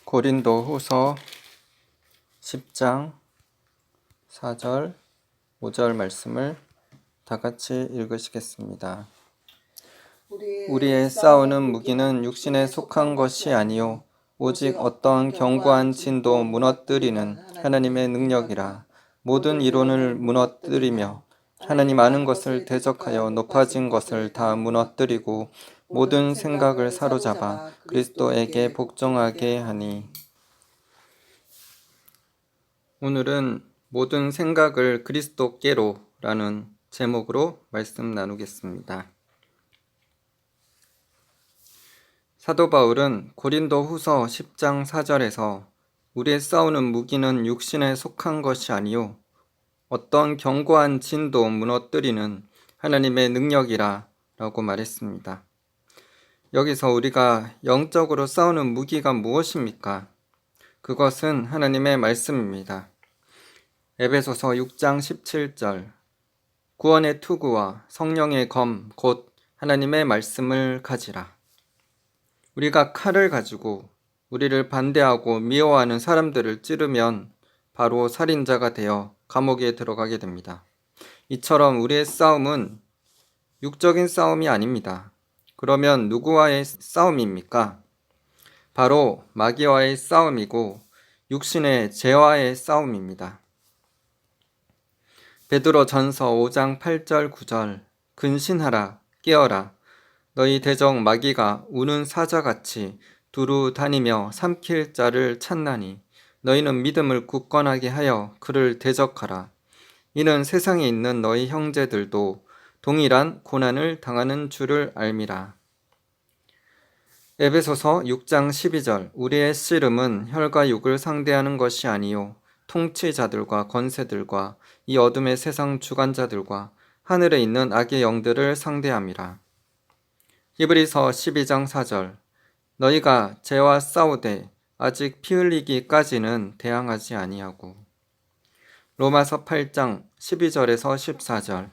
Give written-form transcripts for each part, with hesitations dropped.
고린도후서 10장 4절 5절 말씀을 다 같이 읽으시겠습니다. 우리의 싸우는 무기는 육신에 속한 것이 아니요 오직 어떤 견고한 진도 무너뜨리는 하나님의 능력이라. 모든 이론을 무너뜨리며 하나님 아는 것을 대적하여 높아진 것을 다 무너뜨리고 모든 생각을 사로잡아 그리스도에게 복종하게 하니. 오늘은 모든 생각을 그리스도께로 라는 제목으로 말씀 나누겠습니다. 사도 바울은 고린도 후서 10장 4절에서 우리의 싸우는 무기는 육신에 속한 것이 아니요 어떤 견고한 진도 무너뜨리는 하나님의 능력이라 라고 말했습니다. 여기서 우리가 영적으로 싸우는 무기가 무엇입니까? 그것은 하나님의 말씀입니다. 에베소서 6장 17절 구원의 투구와 성령의 검 곧 하나님의 말씀을 가지라. 우리가 칼을 가지고 우리를 반대하고 미워하는 사람들을 찌르면 바로 살인자가 되어 감옥에 들어가게 됩니다. 이처럼 우리의 싸움은 육적인 싸움이 아닙니다. 그러면 누구와의 싸움입니까? 바로 마귀와의 싸움이고 육신의 죄와의 싸움입니다. 베드로 전서 5장 8절 9절 근신하라 깨어라 너희 대적 마귀가 우는 사자같이 두루 다니며 삼킬 자를 찾나니 너희는 믿음을 굳건하게 하여 그를 대적하라. 이는 세상에 있는 너희 형제들도 동일한 고난을 당하는 줄을 알미라. 에베소서 6장 12절 우리의 씨름은 혈과 육을 상대하는 것이 아니요 통치자들과 권세들과 이 어둠의 세상 주관자들과 하늘에 있는 악의 영들을 상대함이라. 히브리서 12장 4절 너희가 죄와 싸우되 아직 피 흘리기까지는 대항하지 아니하고. 로마서 8장 12절에서 14절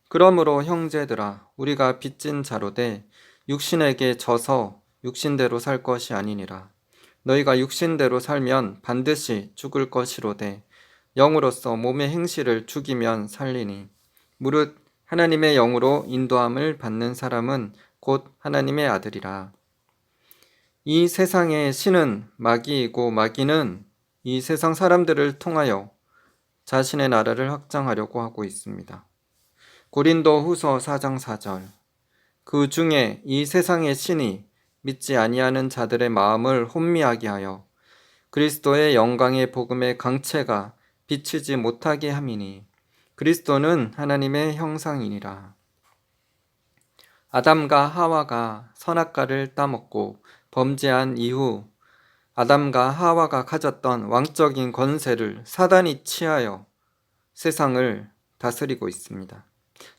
그러므로 형제들아 우리가 빚진 자로되 육신에게 져서 육신대로 살 것이 아니니라. 너희가 육신대로 살면 반드시 죽을 것이로되 영으로서 몸의 행실을 죽이면 살리니 무릇 하나님의 영으로 인도함을 받는 사람은 곧 하나님의 아들이라. 이 세상의 신은 마귀이고 마귀는 이 세상 사람들을 통하여 자신의 나라를 확장하려고 하고 있습니다. 고린도 후서 4장 4절 그 중에 이 세상의 신이 믿지 아니하는 자들의 마음을 혼미하게 하여 그리스도의 영광의 복음의 강체가 비치지 못하게 함이니 그리스도는 하나님의 형상이니라. 아담과 하와가 선악과를 따먹고 범죄한 이후 아담과 하와가 가졌던 왕적인 권세를 사단이 취하여 세상을 다스리고 있습니다.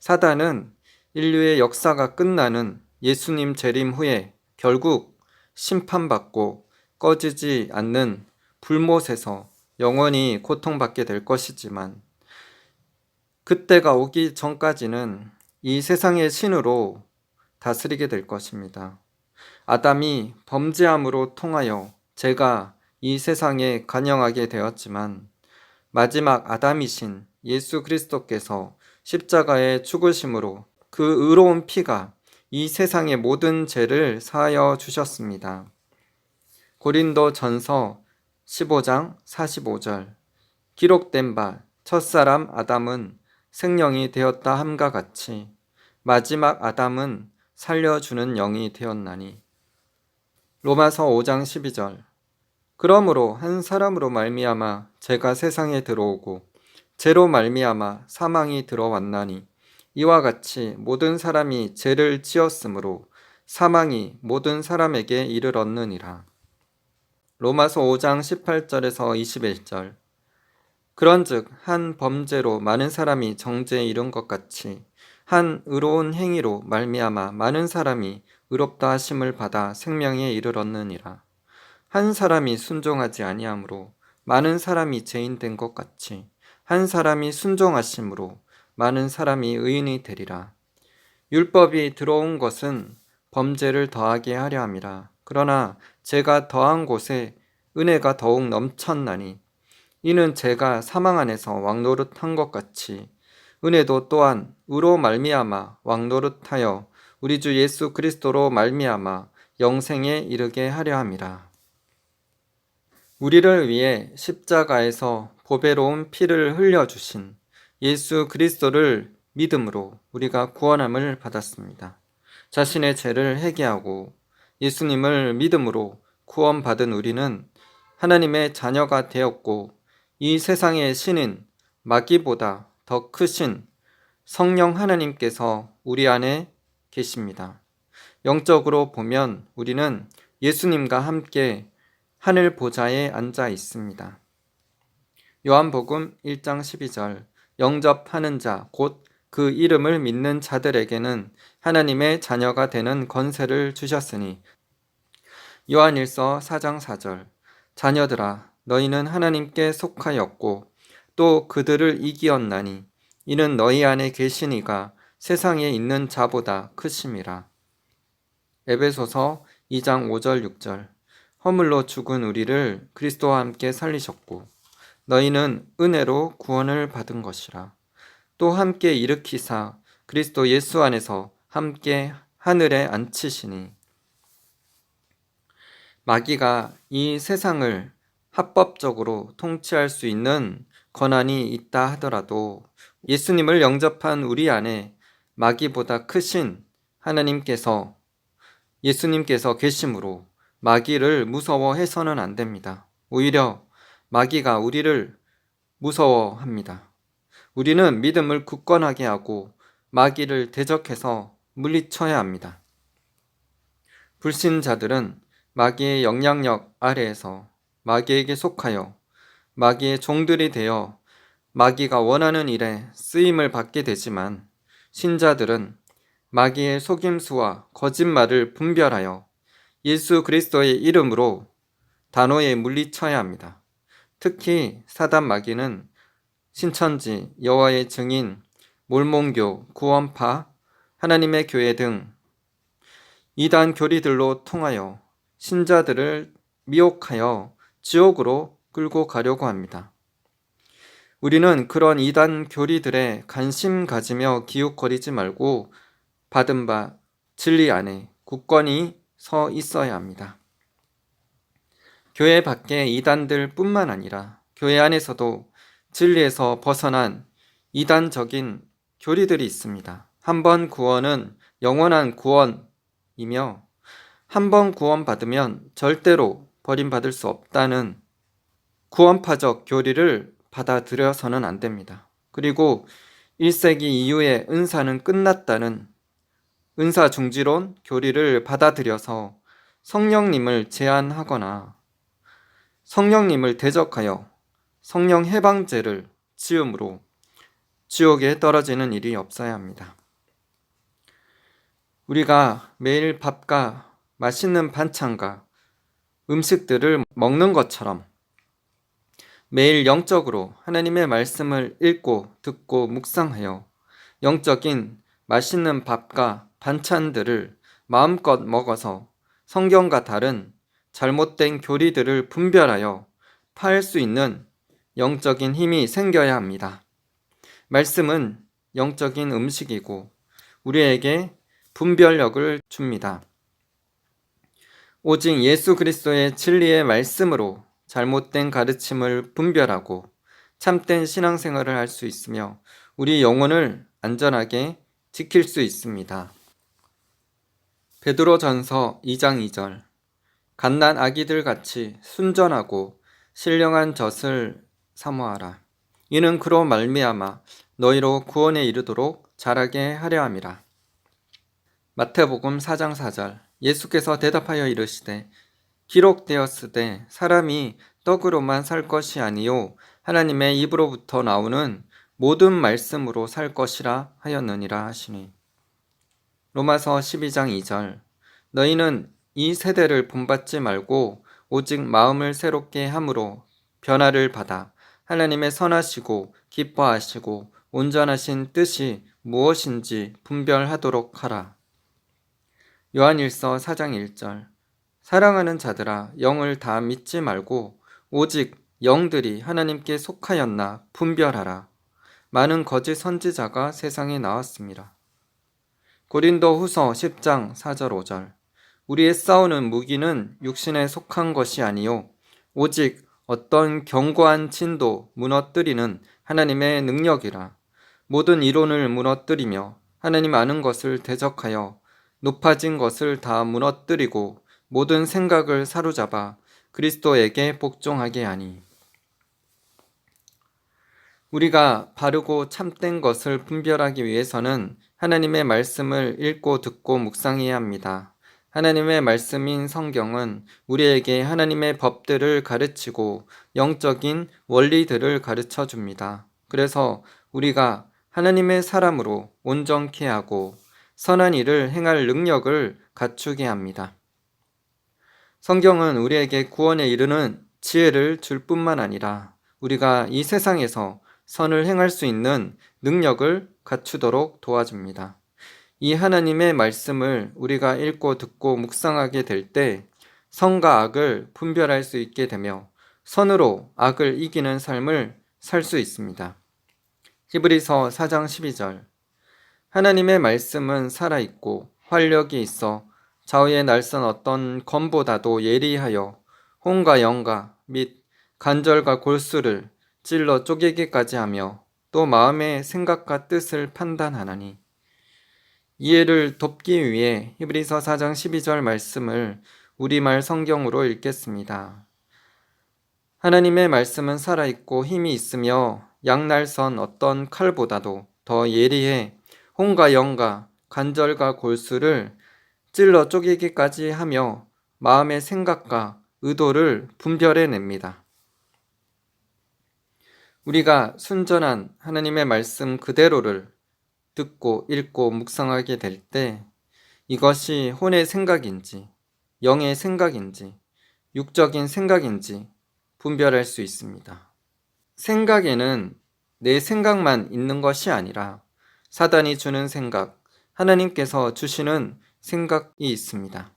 사단은 인류의 역사가 끝나는 예수님 재림 후에 결국 심판받고 꺼지지 않는 불못에서 영원히 고통받게 될 것이지만 그때가 오기 전까지는 이 세상의 신으로 다스리게 될 것입니다. 아담이 범죄함으로 통하여 죄가 이 세상에 관영하게 되었지만 마지막 아담이신 예수 그리스도께서 십자가의 죽으심으로 그 의로운 피가 이 세상의 모든 죄를 사하여 주셨습니다. 고린도 전서 15장 45절 기록된 바 첫사람 아담은 생령이 되었다 함과 같이 마지막 아담은 살려주는 영이 되었나니. 로마서 5장 12절 그러므로 한 사람으로 말미암아 죄가 세상에 들어오고 죄로 말미암아 사망이 들어왔나니 이와 같이 모든 사람이 죄를 지었으므로 사망이 모든 사람에게 이르렀느니라. 로마서 5장 18절에서 21절 그런즉 한 범죄로 많은 사람이 정죄에 이른 것 같이 한 의로운 행위로 말미암아 많은 사람이 의롭다 하심을 받아 생명에 이르렀느니라. 한 사람이 순종하지 아니하므로 많은 사람이 죄인 된 것 같이 한 사람이 순종하심으로 많은 사람이 의인이 되리라. 율법이 들어온 것은 범죄를 더하게 하려 함이라. 그러나 제가 더한 곳에 은혜가 더욱 넘쳤나니 이는 제가 사망 안에서 왕노릇한 것 같이 은혜도 또한 의로 말미암아 왕노릇하여 우리 주 예수 그리스도로 말미암아 영생에 이르게 하려 함이라. 우리를 위해 십자가에서 보배로운 피를 흘려주신 예수 그리스도를 믿음으로 우리가 구원함을 받았습니다. 자신의 죄를 회개하고 예수님을 믿음으로 구원받은 우리는 하나님의 자녀가 되었고 이 세상의 신인 마귀보다 더 크신 성령 하나님께서 우리 안에 계십니다. 영적으로 보면 우리는 예수님과 함께 하늘 보좌에 앉아 있습니다. 요한복음 1장 12절 영접하는 자 곧 그 이름을 믿는 자들에게는 하나님의 자녀가 되는 권세를 주셨으니 요한일서 4장 4절 자녀들아 너희는 하나님께 속하였고 또 그들을 이기었나니 이는 너희 안에 계신 이가 세상에 있는 자보다 크심이라. 에베소서 2장 5절 6절 허물로 죽은 우리를 그리스도와 함께 살리셨고 너희는 은혜로 구원을 받은 것이라. 또 함께 일으키사 그리스도 예수 안에서 함께 하늘에 앉히시니 마귀가 이 세상을 합법적으로 통치할 수 있는 권한이 있다 하더라도 예수님을 영접한 우리 안에 마귀보다 크신 하나님께서 예수님께서 계심으로 마귀를 무서워해서는 안 됩니다. 오히려 마귀가 우리를 무서워합니다. 우리는 믿음을 굳건하게 하고 마귀를 대적해서 물리쳐야 합니다. 불신자들은 마귀의 영향력 아래에서 마귀에게 속하여 마귀의 종들이 되어 마귀가 원하는 일에 쓰임을 받게 되지만 신자들은 마귀의 속임수와 거짓말을 분별하여 예수 그리스도의 이름으로 단호히 물리쳐야 합니다. 특히 사단 마귀는 신천지, 여호와의 증인, 몰몬교, 구원파, 하나님의 교회 등 이단 교리들로 통하여 신자들을 미혹하여 지옥으로 끌고 가려고 합니다. 우리는 그런 이단 교리들에 관심 가지며 기웃거리지 말고 받은 바 진리 안에 굳건히 서 있어야 합니다. 교회 밖에 이단들 뿐만 아니라 교회 안에서도 진리에서 벗어난 이단적인 교리들이 있습니다. 한 번 구원은 영원한 구원이며 한 번 구원받으면 절대로 버림받을 수 없다는 구원파적 교리를 받아들여서는 안 됩니다. 그리고 1세기 이후에 은사는 끝났다는 은사 중지론 교리를 받아들여서 성령님을 제한하거나 성령님을 대적하여 성령 해방죄를 지음으로 지옥에 떨어지는 일이 없어야 합니다. 우리가 매일 밥과 맛있는 반찬과 음식들을 먹는 것처럼 매일 영적으로 하나님의 말씀을 읽고 듣고 묵상하여 영적인 맛있는 밥과 반찬들을 마음껏 먹어서 성경과 다른 잘못된 교리들을 분별하여 파할 수 있는 영적인 힘이 생겨야 합니다. 말씀은 영적인 음식이고 우리에게 분별력을 줍니다. 오직 예수 그리스도의 진리의 말씀으로 잘못된 가르침을 분별하고 참된 신앙생활을 할 수 있으며 우리 영혼을 안전하게 지킬 수 있습니다. 베드로전서 2장 2절 갓난 아기들 같이 순전하고 신령한 젖을 사모하라. 이는 그로 말미암아 너희로 구원에 이르도록 자라게 하려 함이라. 마태복음 4장 4절 예수께서 대답하여 이르시되 기록되었으되 사람이 떡으로만 살 것이 아니요 하나님의 입으로부터 나오는 모든 말씀으로 살 것이라 하였느니라 하시니. 로마서 12장 2절 너희는 이 세대를 본받지 말고 오직 마음을 새롭게 함으로 변화를 받아 하나님의 선하시고 기뻐하시고 온전하신 뜻이 무엇인지 분별하도록 하라. 요한일서 4장 1절 사랑하는 자들아, 영을 다 믿지 말고 오직 영들이 하나님께 속하였나 분별하라. 많은 거짓 선지자가 세상에 나왔습니다. 고린도 후서 10장 4절 5절. 우리의 싸우는 무기는 육신에 속한 것이 아니요 오직 어떤 견고한 진도 무너뜨리는 하나님의 능력이라. 모든 이론을 무너뜨리며 하나님 아는 것을 대적하여 높아진 것을 다 무너뜨리고 모든 생각을 사로잡아 그리스도에게 복종하게 하니. 우리가 바르고 참된 것을 분별하기 위해서는 하나님의 말씀을 읽고 듣고 묵상해야 합니다. 하나님의 말씀인 성경은 우리에게 하나님의 법들을 가르치고 영적인 원리들을 가르쳐 줍니다. 그래서 우리가 하나님의 사람으로 온전케 하고 선한 일을 행할 능력을 갖추게 합니다. 성경은 우리에게 구원에 이르는 지혜를 줄 뿐만 아니라 우리가 이 세상에서 선을 행할 수 있는 능력을 갖추도록 도와줍니다. 이 하나님의 말씀을 우리가 읽고 듣고 묵상하게 될 때 선과 악을 분별할 수 있게 되며 선으로 악을 이기는 삶을 살 수 있습니다. 히브리서 4장 12절. 하나님의 말씀은 살아있고 활력이 있어 좌우의 날선 어떤 검보다도 예리하여 혼과 영과 및 관절과 골수를 찔러 쪼개기까지 하며 또 마음의 생각과 뜻을 판단하나니. 이해를 돕기 위해 히브리서 4장 12절 말씀을 우리말 성경으로 읽겠습니다. 하나님의 말씀은 살아있고 힘이 있으며 양날선 어떤 칼보다도 더 예리해 혼과 영과 관절과 골수를 찔러 쪼개기까지 하며 마음의 생각과 의도를 분별해냅니다. 우리가 순전한 하나님의 말씀 그대로를 듣고 읽고 묵상하게 될 때 이것이 혼의 생각인지 영의 생각인지 육적인 생각인지 분별할 수 있습니다. 생각에는 내 생각만 있는 것이 아니라 사단이 주는 생각, 하나님께서 주시는 생각이 있습니다.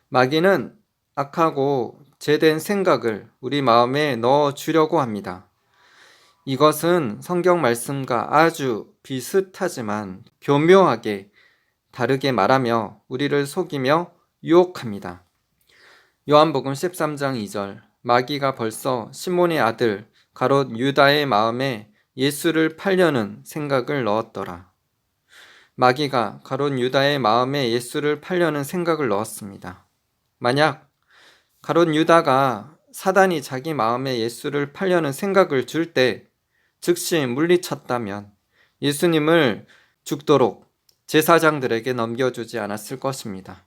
마귀는 악하고 죄된 생각을 우리 마음에 넣어 주려고 합니다. 이것은 성경 말씀과 아주 비슷하지만 교묘하게 다르게 말하며 우리를 속이며 유혹합니다. 요한복음 13장 2절. 마귀가 벌써 시몬의 아들 가롯 유다의 마음에 예수를 팔려는 생각을 넣었더라. 마귀가 가롯 유다의 마음에 예수를 팔려는 생각을 넣었습니다. 만약 가롯 유다가 사단이 자기 마음에 예수를 팔려는 생각을 줄 때 즉시 물리쳤다면 예수님을 죽도록 제사장들에게 넘겨주지 않았을 것입니다.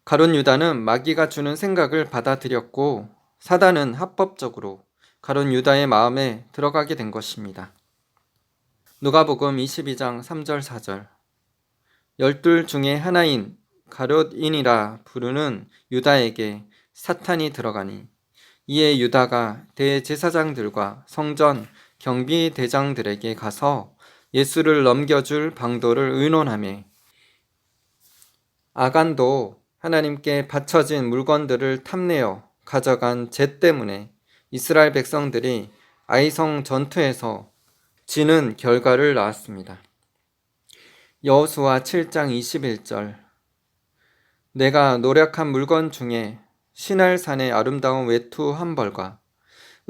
가룟 유다는 마귀가 주는 생각을 받아들였고 사단은 합법적으로 가룟 유다의 마음에 들어가게 된 것입니다. 누가복음 22장 3절 4절. 12 중에 하나인 가룟인이라 부르는 유다에게 사탄이 들어가니 이에 유다가 대제사장들과 성전 경비대장들에게 가서 예수를 넘겨줄 방도를 의논하며 아간도 하나님께 바쳐진 물건들을 탐내어 가져간 죄 때문에 이스라엘 백성들이 아이성 전투에서 지는 결과를 낳았습니다. 여호수아 7장 21절. 내가 노력한 물건 중에 시날산의 아름다운 외투 한 벌과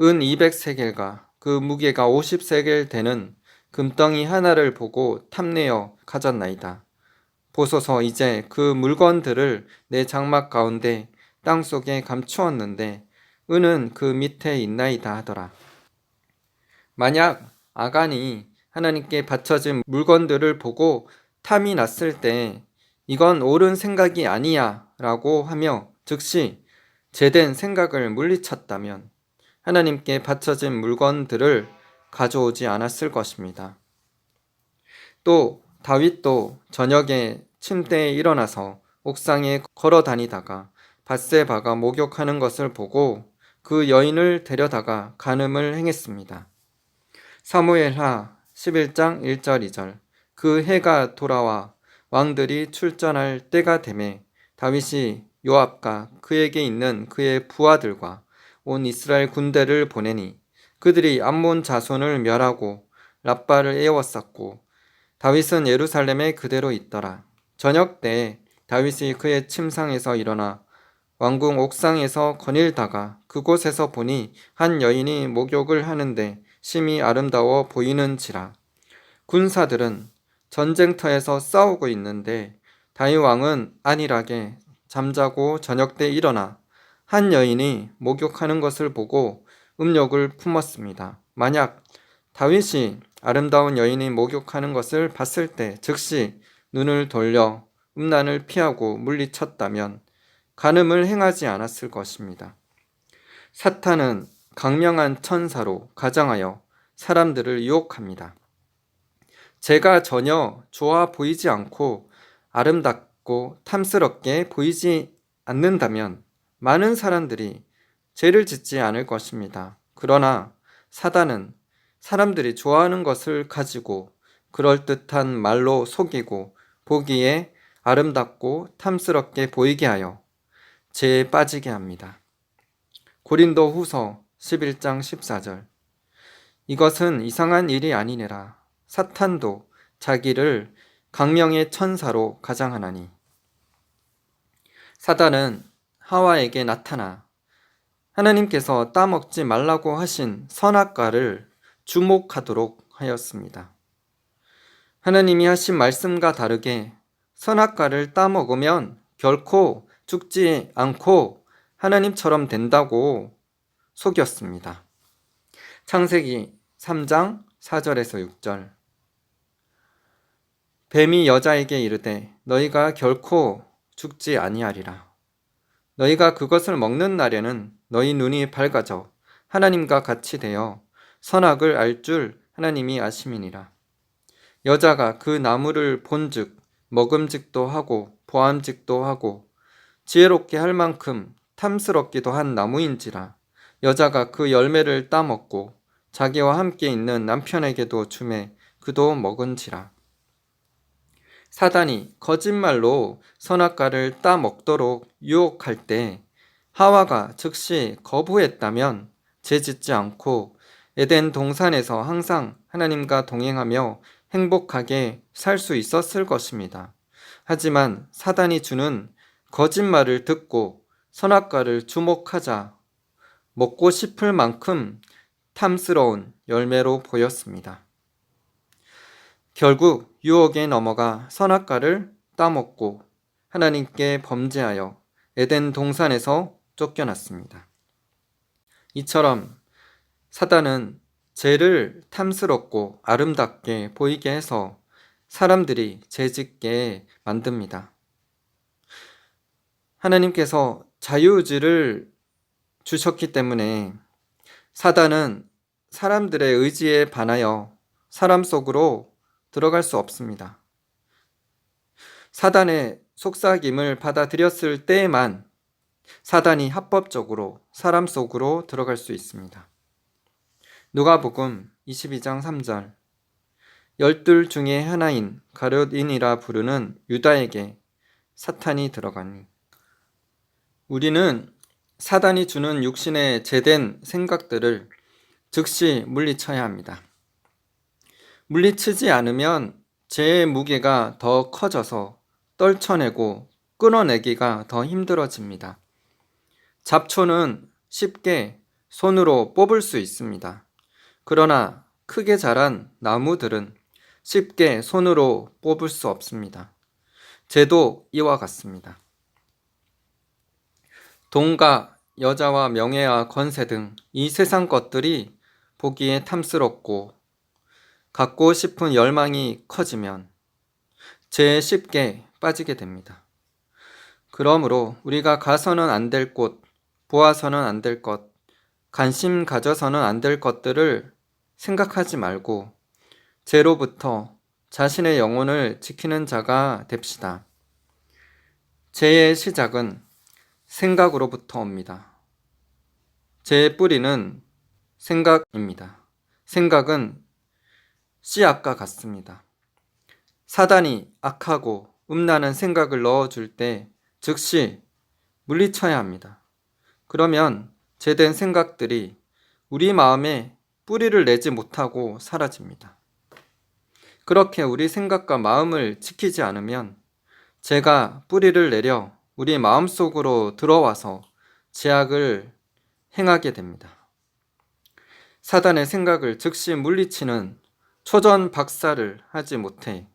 은 200세겔과 그 무게가 50세겔 되는 금덩이 하나를 보고 탐내어 가졌나이다. 보소서 이제 그 물건들을 내 장막 가운데 땅속에 감추었는데 은은 그 밑에 있나이다 하더라. 만약 아간이 하나님께 바쳐진 물건들을 보고 탐이 났을 때 이건 옳은 생각이 아니야 라고 하며 즉시 제된 생각을 물리쳤다면 하나님께 바쳐진 물건들을 가져오지 않았을 것입니다. 또 다윗도 저녁에 침대에 일어나서 옥상에 걸어 다니다가 밧세바가 목욕하는 것을 보고 그 여인을 데려다가 간음을 행했습니다. 사무엘하 11장 1절 2절. 그 해가 돌아와 왕들이 출전할 때가 되매 다윗이 요압과 그에게 있는 그의 부하들과 온 이스라엘 군대를 보내니 그들이 암몬 자손을 멸하고 랍바를 에워쌌고 다윗은 예루살렘에 그대로 있더라. 저녁 때 다윗이 그의 침상에서 일어나 왕궁 옥상에서 거닐다가 그곳에서 보니 한 여인이 목욕을 하는데 심히 아름다워 보이는지라. 군사들은 전쟁터에서 싸우고 있는데 다윗 왕은 안일하게 잠자고 저녁 때 일어나 한 여인이 목욕하는 것을 보고 음욕을 품었습니다. 만약 다윗이 아름다운 여인이 목욕하는 것을 봤을 때 즉시 눈을 돌려 음란을 피하고 물리쳤다면 간음을 행하지 않았을 것입니다. 사탄은 강명한 천사로 가장하여 사람들을 유혹합니다. 제가 전혀 좋아 보이지 않고 아름답고 탐스럽게 보이지 않는다면 많은 사람들이 죄를 짓지 않을 것입니다. 그러나 사단은 사람들이 좋아하는 것을 가지고 그럴듯한 말로 속이고 보기에 아름답고 탐스럽게 보이게 하여 죄에 빠지게 합니다. 고린도 후서 11장 14절. 이것은 이상한 일이 아니니라. 사탄도 자기를 강명의 천사로 가장하나니. 사단은 하와에게 나타나 하나님께서 따먹지 말라고 하신 선악과를 주목하도록 하였습니다. 하나님이 하신 말씀과 다르게 선악과를 따먹으면 결코 죽지 않고 하나님처럼 된다고 속였습니다. 창세기 3장 4절에서 6절. 뱀이 여자에게 이르되 너희가 결코 죽지 아니하리라. 너희가 그것을 먹는 날에는 너희 눈이 밝아져 하나님과 같이 되어 선악을 알 줄 하나님이 아심이니라. 여자가 그 나무를 본즉 먹음직도 하고 보암직도 하고 지혜롭게 할 만큼 탐스럽기도 한 나무인지라. 여자가 그 열매를 따먹고 자기와 함께 있는 남편에게도 주매 그도 먹은지라. 사단이 거짓말로 선악과를 따먹도록 유혹할 때 하와가 즉시 거부했다면 죄짓지 않고 에덴 동산에서 항상 하나님과 동행하며 행복하게 살 수 있었을 것입니다. 하지만 사단이 주는 거짓말을 듣고 선악과를 주목하자 먹고 싶을 만큼 탐스러운 열매로 보였습니다. 결국 유혹에 넘어가 선악과를 따먹고 하나님께 범죄하여 에덴 동산에서 쫓겨났습니다. 이처럼 사단은 죄를 탐스럽고 아름답게 보이게 해서 사람들이 죄짓게 만듭니다. 하나님께서 자유의지를 주셨기 때문에 사단은 사람들의 의지에 반하여 사람 속으로 들어갈 수 없습니다. 사단의 속삭임을 받아들였을 때에만 사단이 합법적으로 사람 속으로 들어갈 수 있습니다. 누가복음 22장 3절. 12 중에 하나인 가룟인이라 부르는 유다에게 사탄이 들어가니. 우리는 사단이 주는 육신의 죄된 생각들을 즉시 물리쳐야 합니다. 물리치지 않으면 죄의 무게가 더 커져서 떨쳐내고 끊어내기가 더 힘들어집니다. 잡초는 쉽게 손으로 뽑을 수 있습니다. 그러나 크게 자란 나무들은 쉽게 손으로 뽑을 수 없습니다. 죄도 이와 같습니다. 돈과 여자와 명예와 권세 등 이 세상 것들이 보기에 탐스럽고 갖고 싶은 열망이 커지면 죄에 쉽게 빠지게 됩니다. 그러므로 우리가 가서는 안 될 곳, 보아서는 안 될 것, 관심 가져서는 안 될 것들을 생각하지 말고 죄로부터 자신의 영혼을 지키는 자가 됩시다. 죄의 시작은 생각으로부터 옵니다. 죄의 뿌리는 생각입니다. 생각은 씨앗과 같습니다. 사단이 악하고 음란한 생각을 넣어줄 때 즉시 물리쳐야 합니다. 그러면 제된 생각들이 우리 마음에 뿌리를 내지 못하고 사라집니다. 그렇게 우리 생각과 마음을 지키지 않으면 죄가 뿌리를 내려 우리 마음속으로 들어와서 죄악을 행하게 됩니다. 사단의 생각을 즉시 물리치는 초전박사를 하지 못해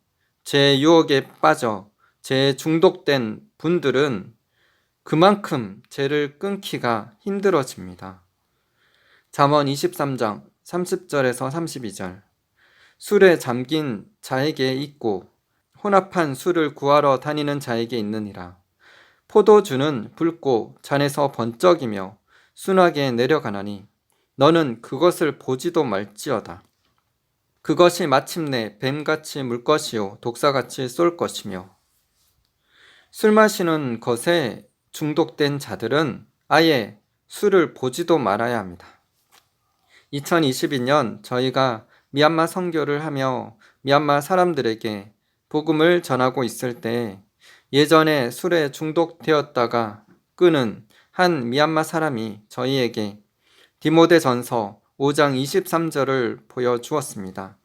죄의 유혹에 빠져 죄에 중독된 분들은 그만큼 죄를 끊기가 힘들어집니다. 잠언 23장 30절에서 32절 술에 잠긴 자에게 있고 혼합한 술을 구하러 다니는 자에게 있느니라. 포도주는 붉고 잔에서 번쩍이며 순하게 내려가나니 너는 그것을 보지도 말지어다. 그것이 마침내 뱀같이 물 것이요 독사같이 쏠 것이며. 술 마시는 것에 중독된 자들은 아예 술을 보지도 말아야 합니다. 2022년 저희가 미얀마 선교를 하며 미얀마 사람들에게 복음을 전하고 있을 때 예전에 술에 중독되었다가 끊은 한 미얀마 사람이 저희에게 디모데전서 5장 23절을 보여주었습니다.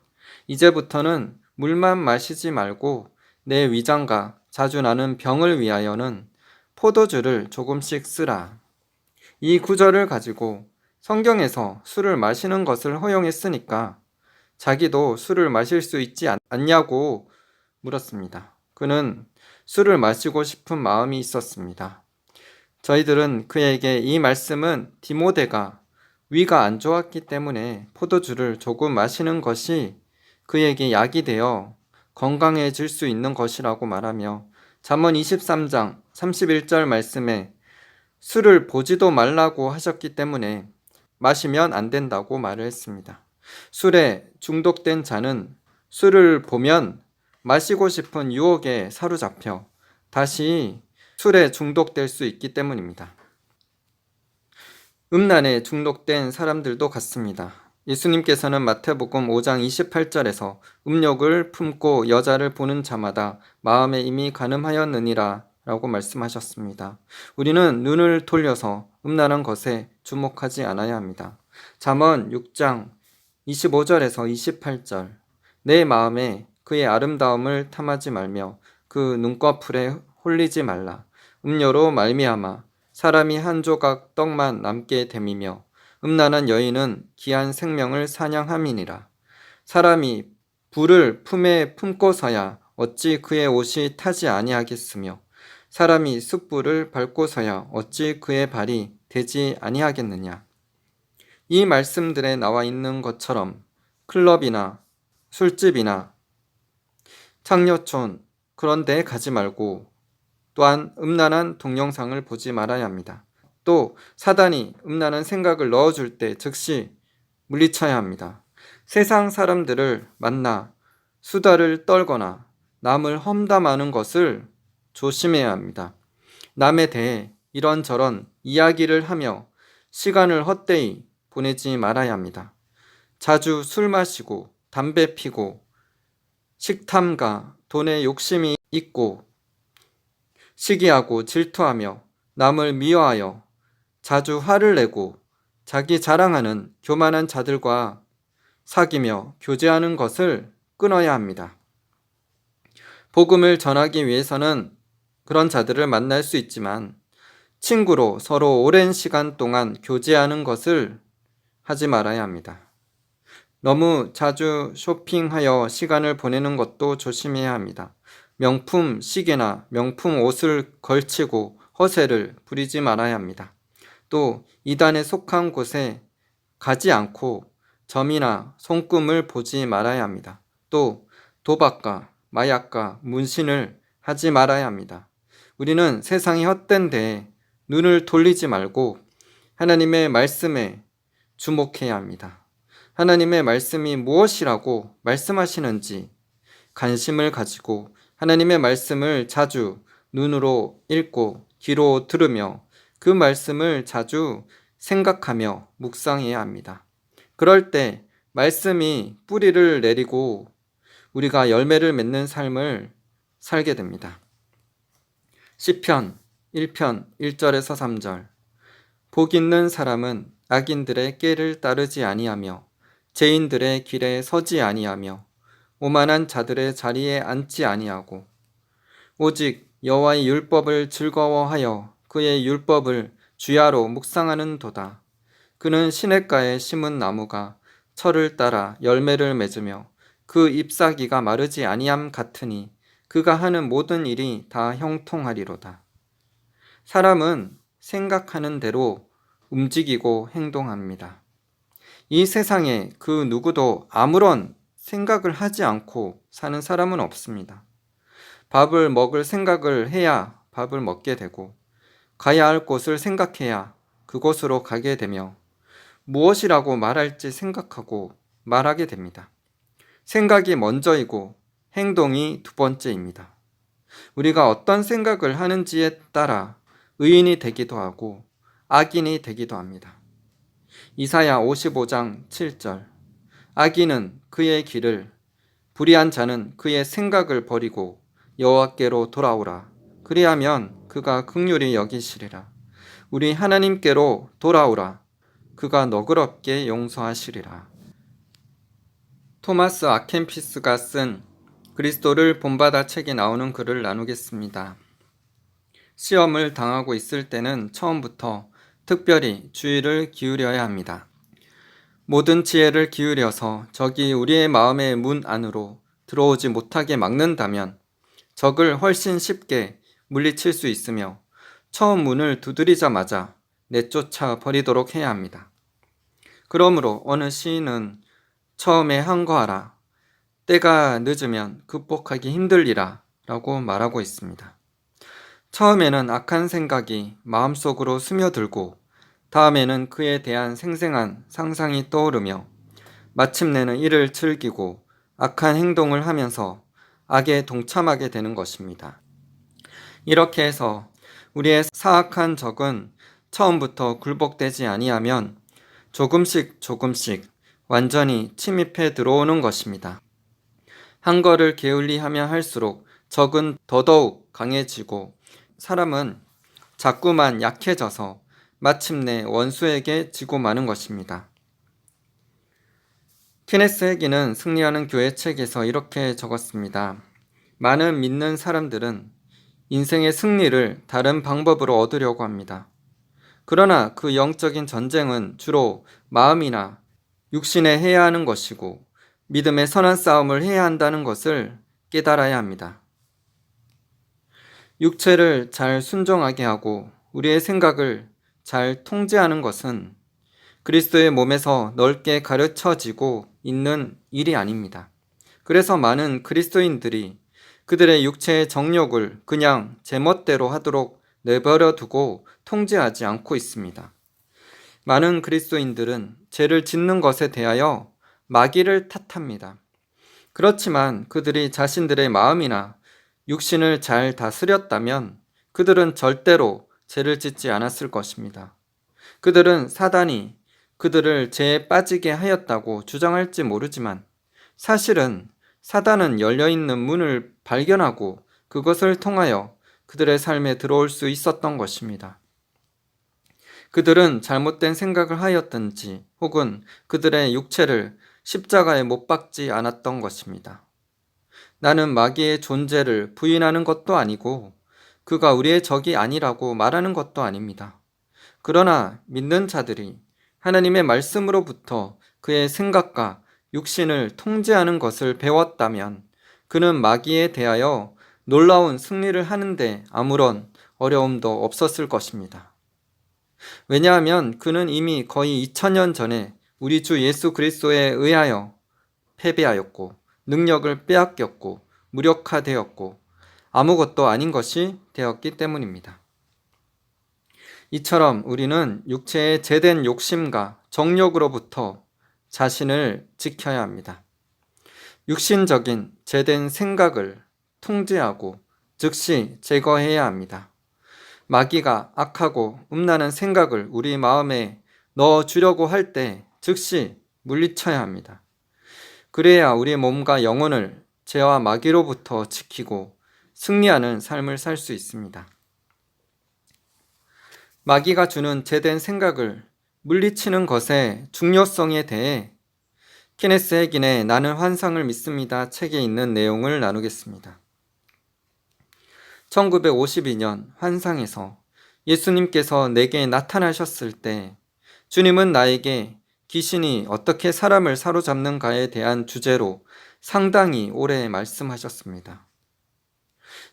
이제부터는 물만 마시지 말고 내 위장과 자주 나는 병을 위하여는 포도주를 조금씩 쓰라. 이 구절을 가지고 성경에서 술을 마시는 것을 허용했으니까 자기도 술을 마실 수 있지 않냐고 물었습니다. 그는 술을 마시고 싶은 마음이 있었습니다. 저희들은 그에게 이 말씀은 디모데가 위가 안 좋았기 때문에 포도주를 조금 마시는 것이 그에게 약이 되어 건강해질 수 있는 것이라고 말하며 잠언 23장 31절 말씀에 술을 보지도 말라고 하셨기 때문에 마시면 안 된다고 말을 했습니다. 술에 중독된 자는 술을 보면 마시고 싶은 유혹에 사로잡혀 다시 술에 중독될 수 있기 때문입니다. 음란에 중독된 사람들도 같습니다. 예수님께서는 마태복음 5장 28절에서 음욕을 품고 여자를 보는 자마다 마음에 이미 간음하였느니라 라고 말씀하셨습니다. 우리는 눈을 돌려서 음란한 것에 주목하지 않아야 합니다. 잠언 6장 25절에서 28절 내 마음에 그의 아름다움을 탐하지 말며 그 눈꺼풀에 홀리지 말라. 음료로 말미암아 사람이 한 조각 떡만 남게 됨이며 음란한 여인은 귀한 생명을 사냥함이니라. 사람이 불을 품에 품고서야 어찌 그의 옷이 타지 아니하겠으며 사람이 숯불을 밟고서야 어찌 그의 발이 되지 아니하겠느냐. 이 말씀들에 나와 있는 것처럼 클럽이나 술집이나 창녀촌 그런 데 가지 말고 또한 음란한 동영상을 보지 말아야 합니다. 또 사단이 음란한 생각을 넣어줄 때 즉시 물리쳐야 합니다. 세상 사람들을 만나 수다를 떨거나 남을 험담하는 것을 조심해야 합니다. 남에 대해 이런저런 이야기를 하며 시간을 헛되이 보내지 말아야 합니다. 자주 술 마시고 담배 피고 식탐과 돈에 욕심이 있고 시기하고 질투하며 남을 미워하여 자주 화를 내고 자기 자랑하는 교만한 자들과 사귀며 교제하는 것을 끊어야 합니다. 복음을 전하기 위해서는 그런 자들을 만날 수 있지만 친구로 서로 오랜 시간 동안 교제하는 것을 하지 말아야 합니다. 너무 자주 쇼핑하여 시간을 보내는 것도 조심해야 합니다. 명품 시계나 명품 옷을 걸치고 허세를 부리지 말아야 합니다. 또 이단에 속한 곳에 가지 않고 점이나 손금을 보지 말아야 합니다. 또 도박과 마약과 문신을 하지 말아야 합니다. 우리는 세상이 헛된 데에 눈을 돌리지 말고 하나님의 말씀에 주목해야 합니다. 하나님의 말씀이 무엇이라고 말씀하시는지 관심을 가지고 하나님의 말씀을 자주 눈으로 읽고 귀로 들으며 그 말씀을 자주 생각하며 묵상해야 합니다. 그럴 때 말씀이 뿌리를 내리고 우리가 열매를 맺는 삶을 살게 됩니다. 시편 1편 1절에서 3절. 복 있는 사람은 악인들의 꾀를 따르지 아니하며 죄인들의 길에 서지 아니하며 오만한 자들의 자리에 앉지 아니하고 오직 여호와의 율법을 즐거워하여 그의 율법을 주야로 묵상하는 도다. 그는 시냇가에 심은 나무가 철을 따라 열매를 맺으며 그 잎사귀가 마르지 아니함 같으니 그가 하는 모든 일이 다 형통하리로다. 사람은 생각하는 대로 움직이고 행동합니다. 이 세상에 그 누구도 아무런 생각을 하지 않고 사는 사람은 없습니다. 밥을 먹을 생각을 해야 밥을 먹게 되고 가야 할 곳을 생각해야 그곳으로 가게 되며 무엇이라고 말할지 생각하고 말하게 됩니다. 생각이 먼저이고 행동이 두 번째입니다. 우리가 어떤 생각을 하는지에 따라 의인이 되기도 하고 악인이 되기도 합니다. 이사야 55장 7절. 악인은 그의 길을, 불의한 자는 그의 생각을 버리고 여호와께로 돌아오라. 그리하면 그가 긍휼히 여기시리라. 우리 하나님께로 돌아오라. 그가 너그럽게 용서하시리라. 토마스 아켄피스가 쓴 그리스도를 본받아 책에 나오는 글을 나누겠습니다. 시험을 당하고 있을 때는 처음부터 특별히 주의를 기울여야 합니다. 모든 지혜를 기울여서 적이 우리의 마음의 문 안으로 들어오지 못하게 막는다면 적을 훨씬 쉽게 물리칠 수 있으며 처음 문을 두드리자마자 내쫓아 버리도록 해야 합니다. 그러므로 어느 시인은 처음에 항거하라, 때가 늦으면 극복하기 힘들리라 라고 말하고 있습니다. 처음에는 악한 생각이 마음속으로 스며들고 다음에는 그에 대한 생생한 상상이 떠오르며 마침내는 이를 즐기고 악한 행동을 하면서 악에 동참하게 되는 것입니다. 이렇게 해서 우리의 사악한 적은 처음부터 굴복되지 아니하면 조금씩 완전히 침입해 들어오는 것입니다. 한 걸을 게을리하면 할수록 적은 더더욱 강해지고 사람은 자꾸만 약해져서 마침내 원수에게 지고 마는 것입니다. 케네스 해기는 승리하는 교회 책에서 이렇게 적었습니다. 많은 믿는 사람들은 인생의 승리를 다른 방법으로 얻으려고 합니다. 그러나 그 영적인 전쟁은 주로 마음이나 육신에 해야 하는 것이고 믿음의 선한 싸움을 해야 한다는 것을 깨달아야 합니다. 육체를 잘 순종하게 하고 우리의 생각을 잘 통제하는 것은 그리스도의 몸에서 넓게 가르쳐지고 있는 일이 아닙니다. 그래서 많은 그리스도인들이 그들의 육체의 정욕을 그냥 제멋대로 하도록 내버려 두고 통제하지 않고 있습니다. 많은 그리스도인들은 죄를 짓는 것에 대하여 마귀를 탓합니다. 그렇지만 그들이 자신들의 마음이나 육신을 잘 다스렸다면 그들은 절대로 죄를 짓지 않았을 것입니다. 그들은 사단이 그들을 죄에 빠지게 하였다고 주장할지 모르지만 사실은 사단은 열려있는 문을 발견하고 그것을 통하여 그들의 삶에 들어올 수 있었던 것입니다. 그들은 잘못된 생각을 하였든지 혹은 그들의 육체를 십자가에 못 박지 않았던 것입니다. 나는 마귀의 존재를 부인하는 것도 아니고 그가 우리의 적이 아니라고 말하는 것도 아닙니다. 그러나 믿는 자들이 하나님의 말씀으로부터 그의 생각과 육신을 통제하는 것을 배웠다면 그는 마귀에 대하여 놀라운 승리를 하는데 아무런 어려움도 없었을 것입니다. 왜냐하면 그는 이미 거의 2000년 전에 우리 주 예수 그리스도에 의하여 패배하였고 능력을 빼앗겼고 무력화되었고 아무것도 아닌 것이 되었기 때문입니다. 이처럼 우리는 육체의 죄된 욕심과 정욕으로부터 자신을 지켜야 합니다. 육신적인 죄된 생각을 통제하고 즉시 제거해야 합니다. 마귀가 악하고 음란한 생각을 우리 마음에 넣어주려고 할 때 즉시 물리쳐야 합니다. 그래야 우리 몸과 영혼을 죄와 마귀로부터 지키고 승리하는 삶을 살 수 있습니다. 마귀가 주는 제된 생각을 물리치는 것의 중요성에 대해 케네스 해긴의 나는 환상을 믿습니다 책에 있는 내용을 나누겠습니다. 1952년 환상에서 예수님께서 내게 나타나셨을 때 주님은 나에게 귀신이 어떻게 사람을 사로잡는가에 대한 주제로 상당히 오래 말씀하셨습니다.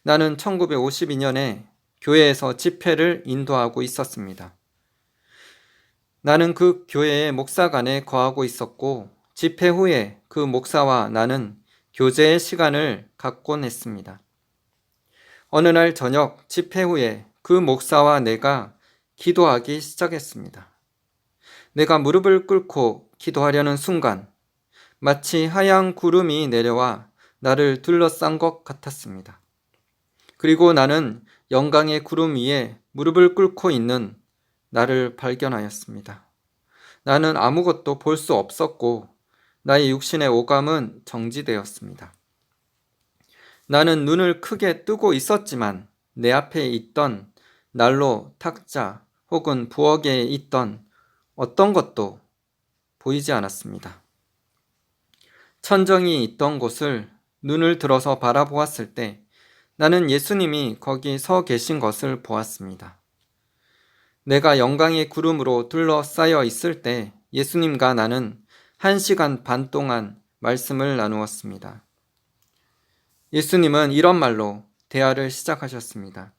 나는 1952년에 교회에서 집회를 인도하고 있었습니다. 나는 그 교회의 목사관에 거하고 있었고 집회 후에 그 목사와 나는 교제의 시간을 갖곤 했습니다. 어느 날 저녁 집회 후에 그 목사와 내가 기도하기 시작했습니다. 내가 무릎을 꿇고 기도하려는 순간 마치 하얀 구름이 내려와 나를 둘러싼 것 같았습니다. 그리고 나는 영광의 구름 위에 무릎을 꿇고 있는 나를 발견하였습니다. 나는 아무것도 볼 수 없었고 나의 육신의 오감은 정지되었습니다. 나는 눈을 크게 뜨고 있었지만 내 앞에 있던 난로, 탁자 혹은 부엌에 있던 어떤 것도 보이지 않았습니다. 천정이 있던 곳을 눈을 들어서 바라보았을 때 나는 예수님이 거기 서 계신 것을 보았습니다. 내가 영광의 구름으로 둘러싸여 있을 때 예수님과 나는 1시간 반 동안 말씀을 나누었습니다. 예수님은 이런 말로 대화를 시작하셨습니다.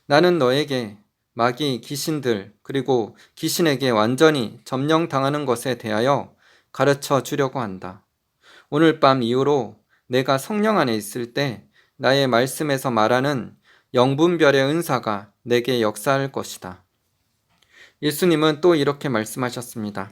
나는 너에게 마귀, 귀신들, 그리고 귀신에게 완전히 점령당하는 것에 대하여 가르쳐 주려고 한다. 오늘 밤 이후로 내가 성령 안에 있을 때 나의 말씀에서 말하는 영분별의 은사가 내게 역사할 것이다. 예수님은 또 이렇게 말씀하셨습니다.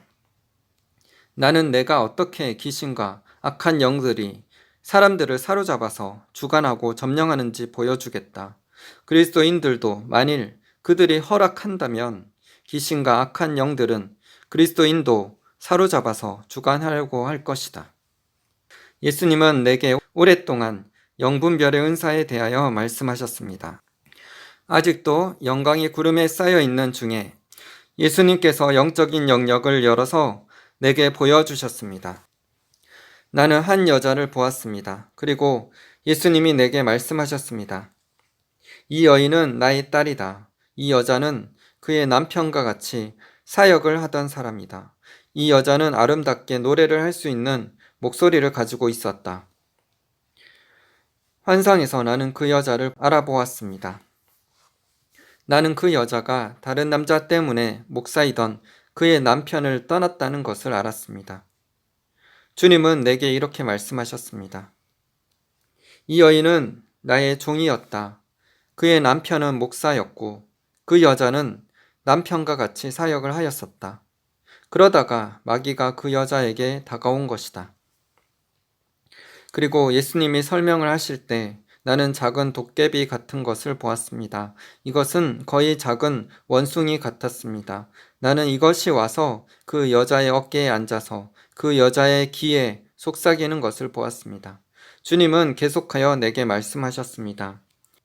나는 내가 어떻게 귀신과 악한 영들이 사람들을 사로잡아서 주관하고 점령하는지 보여주겠다. 그리스도인들도 만일 그들이 허락한다면 귀신과 악한 영들은 그리스도인도 사로잡아서 주관하려고 할 것이다. 예수님은 내게 오랫동안 영분별의 은사에 대하여 말씀하셨습니다. 아직도 영광의 구름에 쌓여 있는 중에 예수님께서 영적인 영역을 열어서 내게 보여주셨습니다. 나는 한 여자를 보았습니다. 그리고 예수님이 내게 말씀하셨습니다. 이 여인은 나의 딸이다. 이 여자는 그의 남편과 같이 사역을 하던 사람이다. 이 여자는 아름답게 노래를 할 수 있는 목소리를 가지고 있었다. 환상에서 나는 그 여자를 알아보았습니다. 나는 그 여자가 다른 남자 때문에 목사이던 그의 남편을 떠났다는 것을 알았습니다. 주님은 내게 이렇게 말씀하셨습니다. 이 여인은 나의 종이었다. 그의 남편은 목사였고 그 여자는 남편과 같이 사역을 하였었다. 그러다가 마귀가 그 여자에게 다가온 것이다. 그리고 예수님이 설명을 하실 때 나는 작은 도깨비 같은 것을 보았습니다. 이것은 거의 작은 원숭이 같았습니다. 나는 이것이 와서 그 여자의 어깨에 앉아서 그 여자의 귀에 속삭이는 것을 보았습니다. 주님은 계속하여 내게 말씀하셨습니다.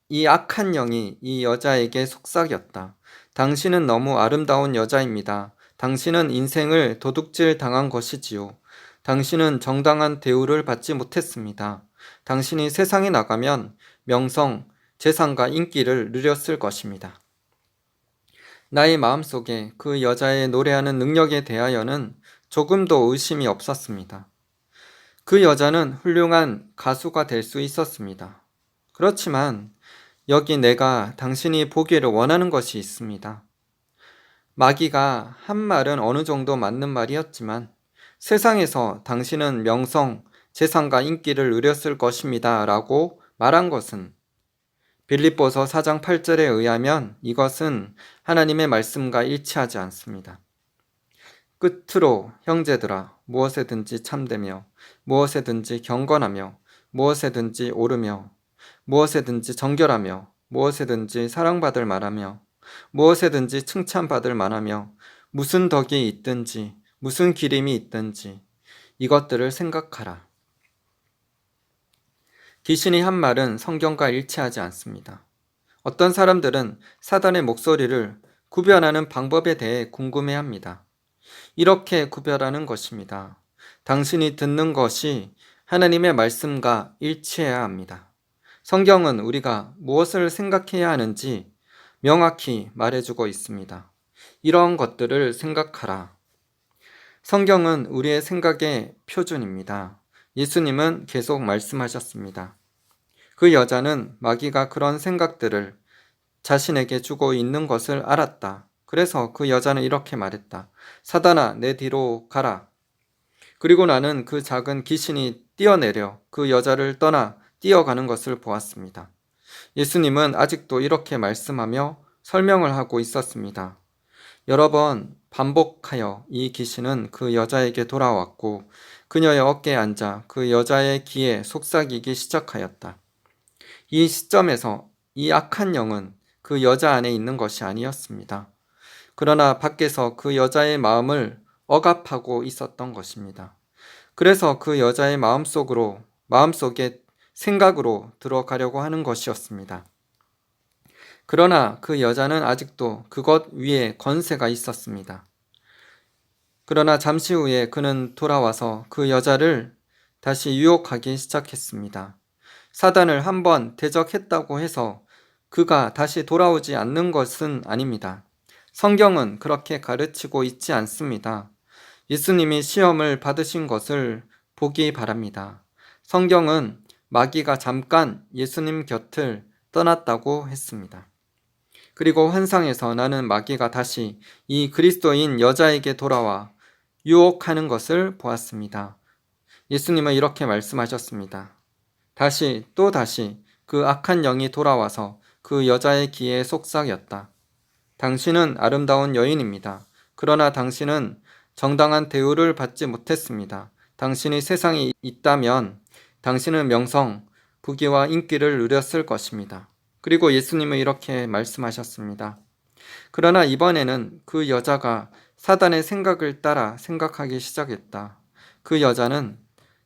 이 악한 영이 이 여자에게 속삭였다. 당신은 너무 아름다운 여자입니다. 당신은 인생을 도둑질 당한 것이지요. 당신은 정당한 대우를 받지 못했습니다. 당신이 세상에 나가면 명성, 재산과 인기를 누렸을 것입니다. 나의 마음속에 그 여자의 노래하는 능력에 대하여는 조금도 의심이 없었습니다. 그 여자는 훌륭한 가수가 될 수 있었습니다. 그렇지만 여기 내가 당신이 보기를 원하는 것이 있습니다. 마귀가 한 말은 어느 정도 맞는 말이었지만 세상에서 당신은 명성, 재산과 인기를 누렸을 것입니다 라고 말한 것은 빌립보서 4장 8절에 의하면 이것은 하나님의 말씀과 일치하지 않습니다. 끝으로 형제들아 무엇에든지 참되며 무엇에든지 경건하며 무엇에든지 옳으며 무엇에든지 정결하며 무엇에든지 사랑받을 만하며 무엇에든지 칭찬받을 만하며 무슨 덕이 있든지 무슨 기림이 있든지 이것들을 생각하라. 귀신이 한 말은 성경과 일치하지 않습니다. 어떤 사람들은 사단의 목소리를 구별하는 방법에 대해 궁금해합니다. 이렇게 구별하는 것입니다. 당신이 듣는 것이 하나님의 말씀과 일치해야 합니다. 성경은 우리가 무엇을 생각해야 하는지 명확히 말해주고 있습니다. 이런 것들을 생각하라. 성경은 우리의 생각의 표준입니다. 예수님은 계속 말씀하셨습니다. 그 여자는 마귀가 그런 생각들을 자신에게 주고 있는 것을 알았다. 그래서 그 여자는 이렇게 말했다. 사단아, 내 뒤로 가라. 그리고 나는 그 작은 귀신이 뛰어내려 그 여자를 떠나 뛰어가는 것을 보았습니다. 예수님은 아직도 이렇게 말씀하며 설명을 하고 있었습니다. 여러 번 반복하여 이 귀신은 그 여자에게 돌아왔고 그녀의 어깨에 앉아 그 여자의 귀에 속삭이기 시작하였다. 이 시점에서 이 악한 영은 그 여자 안에 있는 것이 아니었습니다. 그러나 밖에서 그 여자의 마음을 억압하고 있었던 것입니다. 그래서 그 여자의 마음속에 생각으로 들어가려고 하는 것이었습니다. 그러나 그 여자는 아직도 그것 위에 권세가 있었습니다. 그러나 잠시 후에 그는 돌아와서 그 여자를 다시 유혹하기 시작했습니다. 사단을 한번 대적했다고 해서 그가 다시 돌아오지 않는 것은 아닙니다. 성경은 그렇게 가르치고 있지 않습니다. 예수님이 시험을 받으신 것을 보기 바랍니다. 성경은 마귀가 잠깐 예수님 곁을 떠났다고 했습니다. 그리고 환상에서 나는 마귀가 다시 이 그리스도인 여자에게 돌아와 유혹하는 것을 보았습니다. 예수님은 이렇게 말씀하셨습니다. 다시 또 다시 그 악한 영이 돌아와서 그 여자의 귀에 속삭였다. 당신은 아름다운 여인입니다. 그러나 당신은 정당한 대우를 받지 못했습니다. 당신이 세상에 있다면 당신은 명성, 부귀와 인기를 누렸을 것입니다. 그리고 예수님은 이렇게 말씀하셨습니다. 그러나 이번에는 그 여자가 사단의 생각을 따라 생각하기 시작했다. 그 여자는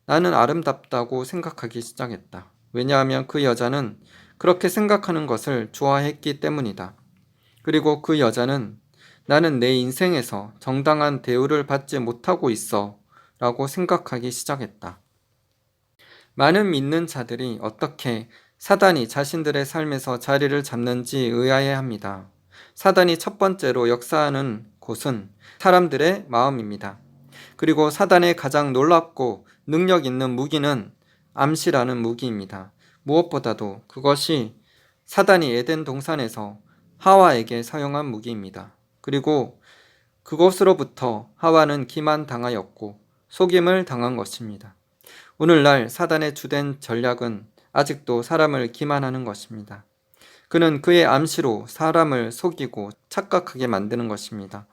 나는 아름답다고 생각하기 시작했다. 왜냐하면 그 여자는 그렇게 생각하는 것을 좋아했기 때문이다. 그리고 그 여자는 나는 내 인생에서 정당한 대우를 받지 못하고 있어 라고 생각하기 시작했다. 많은 믿는 자들이 어떻게 사단이 자신들의 삶에서 자리를 잡는지 의아해합니다. 사단이 첫 번째로 역사하는 곳은 사람들의 마음입니다. 그리고 사단의 가장 놀랍고 능력 있는 무기는 암시라는 무기입니다. 무엇보다도 그것이 사단이 에덴 동산에서 하와에게 사용한 무기입니다. 그리고 그것으로부터 하와는 기만당하였고 속임을 당한 것입니다. 오늘날 사단의 주된 전략은 아직도 사람을 기만하는 것입니다. 그는 그의 암시로 사람을 속이고 착각하게 만드는 것입니다.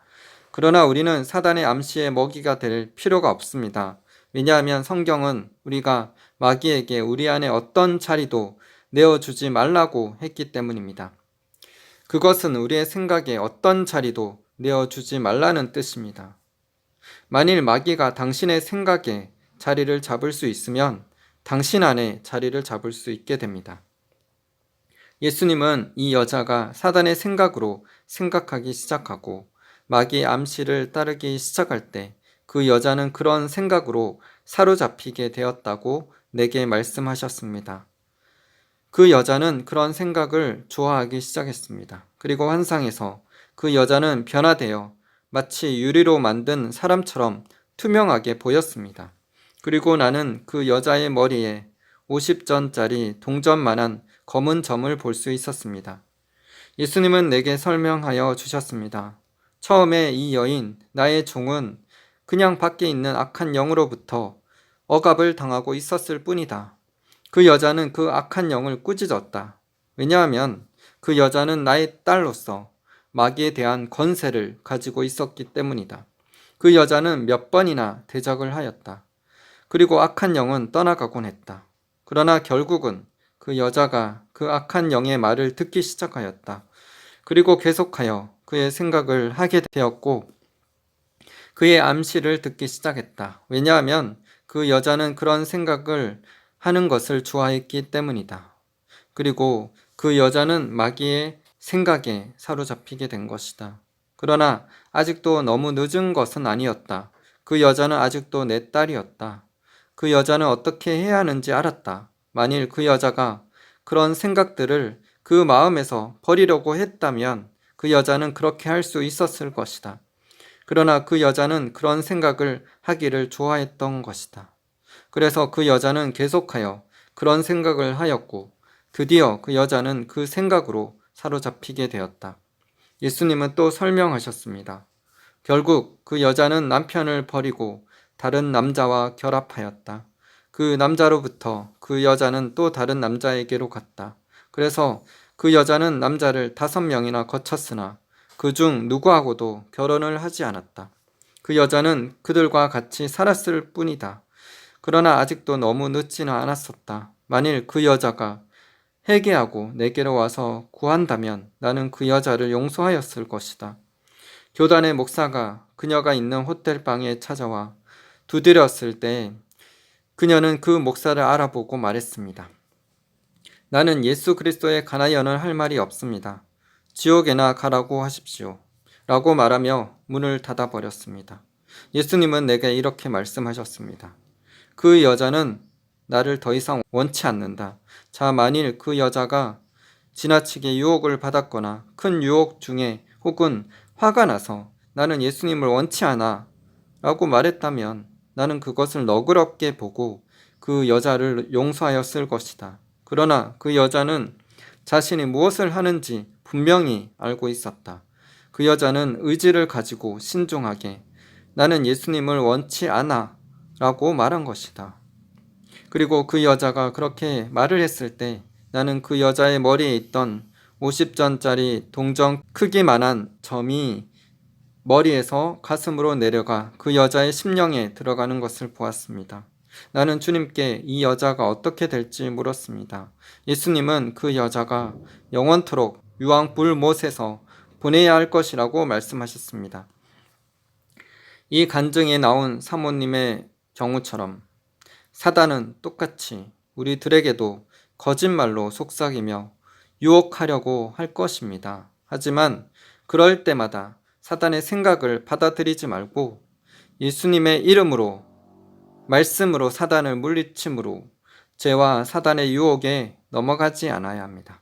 그러나 우리는 사단의 암시의 먹이가 될 필요가 없습니다. 왜냐하면 성경은 우리가 마귀에게 우리 안에 어떤 자리도 내어주지 말라고 했기 때문입니다. 그것은 우리의 생각에 어떤 자리도 내어주지 말라는 뜻입니다. 만일 마귀가 당신의 생각에 자리를 잡을 수 있으면 당신 안에 자리를 잡을 수 있게 됩니다. 예수님은 이 여자가 사단의 생각으로 생각하기 시작하고 마귀의 암시를 따르기 시작할 때 그 여자는 그런 생각으로 사로잡히게 되었다고 내게 말씀하셨습니다. 그 여자는 그런 생각을 좋아하기 시작했습니다. 그리고 환상에서 그 여자는 변화되어 마치 유리로 만든 사람처럼 투명하게 보였습니다. 그리고 나는 그 여자의 머리에 50전짜리 동전만한 검은 점을 볼 수 있었습니다. 예수님은 내게 설명하여 주셨습니다. 처음에 이 여인, 나의 종은 그냥 밖에 있는 악한 영으로부터 억압을 당하고 있었을 뿐이다. 그 여자는 그 악한 영을 꾸짖었다. 왜냐하면 그 여자는 나의 딸로서 마귀에 대한 권세를 가지고 있었기 때문이다. 그 여자는 몇 번이나 대적을 하였다. 그리고 악한 영은 떠나가곤 했다. 그러나 결국은 그 여자가 그 악한 영의 말을 듣기 시작하였다. 그리고 계속하여 그의 생각을 하게 되었고 그의 암시를 듣기 시작했다. 왜냐하면 그 여자는 그런 생각을 하는 것을 좋아했기 때문이다. 그리고 그 여자는 마귀의 생각에 사로잡히게 된 것이다. 그러나 아직도 너무 늦은 것은 아니었다. 그 여자는 아직도 내 딸이었다. 그 여자는 어떻게 해야 하는지 알았다. 만일 그 여자가 그런 생각들을 그 마음에서 버리려고 했다면 그 여자는 그렇게 할 수 있었을 것이다. 그러나 그 여자는 그런 생각을 하기를 좋아했던 것이다. 그래서 그 여자는 계속하여 그런 생각을 하였고 드디어 그 여자는 그 생각으로 사로잡히게 되었다. 예수님은 또 설명하셨습니다. 결국 그 여자는 남편을 버리고 다른 남자와 결합하였다. 그 남자로부터 그 여자는 또 다른 남자에게로 갔다. 그래서 그 여자는 남자를 5명이나 거쳤으나 그중 누구하고도 결혼을 하지 않았다. 그 여자는 그들과 같이 살았을 뿐이다. 그러나 아직도 너무 늦지는 않았었다. 만일 그 여자가 회개하고 내게로 와서 구한다면 나는 그 여자를 용서하였을 것이다. 교단의 목사가 그녀가 있는 호텔방에 찾아와 두드렸을 때 그녀는 그 목사를 알아보고 말했습니다. 나는 예수 그리스도에 관하여는 할 말이 없습니다. 지옥에나 가라고 하십시오. 라고 말하며 문을 닫아버렸습니다. 예수님은 내게 이렇게 말씀하셨습니다. 그 여자는 나를 더 이상 원치 않는다. 자, 만일 그 여자가 지나치게 유혹을 받았거나 큰 유혹 중에 혹은 화가 나서 나는 예수님을 원치 않아 라고 말했다면 나는 그것을 너그럽게 보고 그 여자를 용서하였을 것이다. 그러나 그 여자는 자신이 무엇을 하는지 분명히 알고 있었다. 그 여자는 의지를 가지고 신중하게 나는 예수님을 원치 않아 라고 말한 것이다. 그리고 그 여자가 그렇게 말을 했을 때 나는 그 여자의 머리에 있던 50전짜리 동전 크기만한 점이 머리에서 가슴으로 내려가 그 여자의 심령에 들어가는 것을 보았습니다. 나는 주님께 이 여자가 어떻게 될지 물었습니다. 예수님은 그 여자가 영원토록 유황 불못에서 보내야 할 것이라고 말씀하셨습니다. 이 간증에 나온 사모님의 경우처럼 사단은 똑같이 우리들에게도 거짓말로 속삭이며 유혹하려고 할 것입니다. 하지만 그럴 때마다 사단의 생각을 받아들이지 말고 예수님의 이름으로 말씀으로 사단을 물리침으로 죄와 사단의 유혹에 넘어가지 않아야 합니다.